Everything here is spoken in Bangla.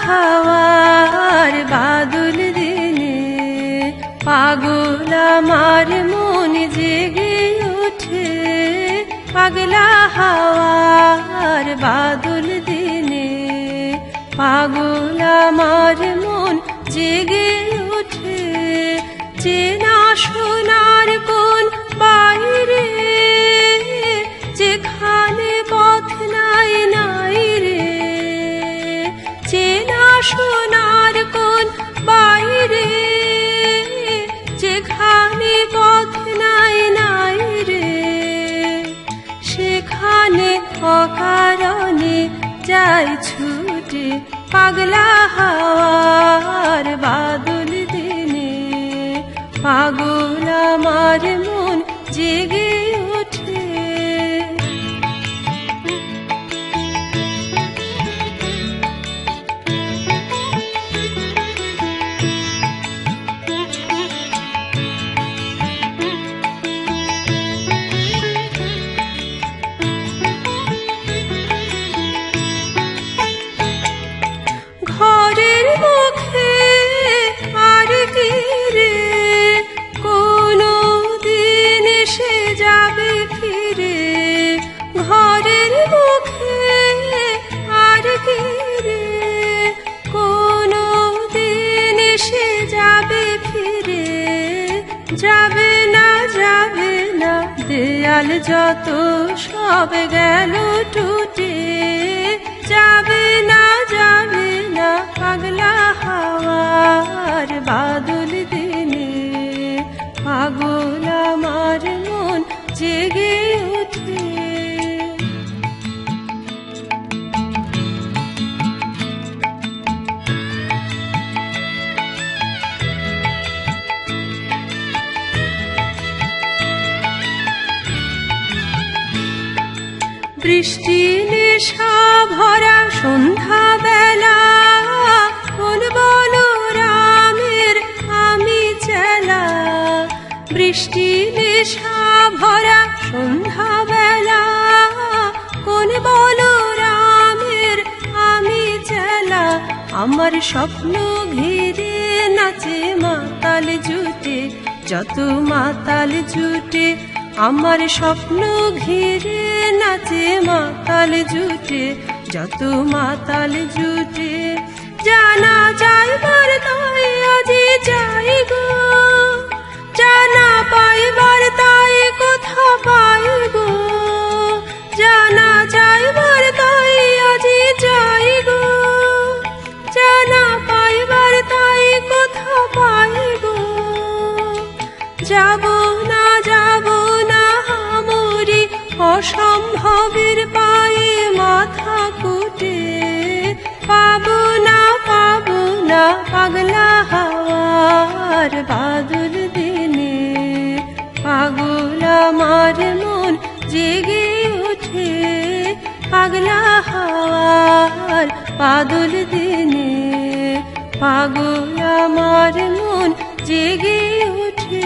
হাওয়ার বাদল দিনে পাগল আমার মন জেগে ওঠে। পাগলা হাওয়ার বাদল দিনে পাগল আমার মন জেগে ওঠে। চেনা সোনার কোন বাইরে যেখানে পথ নাই নাই রে। চেনা সোনার কোন বাইরে যেখানে পথ নাই নাই রে। সেখানে অকারণে যাই ছুটে পাগলা হাওয়ার বাদল দিনে পাগল আমার মন জেগে ওঠে। ঘরের মুখে আর কি রে কোনো দিন এসে যাবে ফিরে। ঘরের মুখে আর কি রে কোনো দিন এসে যাবে ফিরে। যাবে না যাবে না দেয়াল যত সব গেল টুটে। যাবে না যাবে না পাগলা হাওয়ার বাদল দিনে পাগল আমার মন জেগে ওঠে। বৃষ্টি নেশা ভরা সন্ধ্যা বেলা কোন বলরামের আমি চেলা। বৃষ্টি নেশা ভরা সন্ধ্যা বেলা কোন বলরামের আমি চেলা। আমার স্বপ্ন ঘিরে নাচে মাতাল জুটে যত মাতাল জুটে। আমার স্বপ্ন ঘিরে নাচে মাতাল জুটে যত মাতাল জুটে। জানা যাইবার তাই আজি যাই গো জানা পাইবার তাই কোথা পাই গো। জানা যাইবার তাই আজি যাই গো জানা পাইবার তাই কোথা পাই গো। যাব না হামরি অসম্ভবের পায়ে মাথা কুটে। পাবো না পাগলা হাওয়ার বাদল দিনে পাগল আমার মন জেগে ওঠে। পাগলা হাওয়ার বাদল দিনে পাগল আমার মন জেগে ওঠে।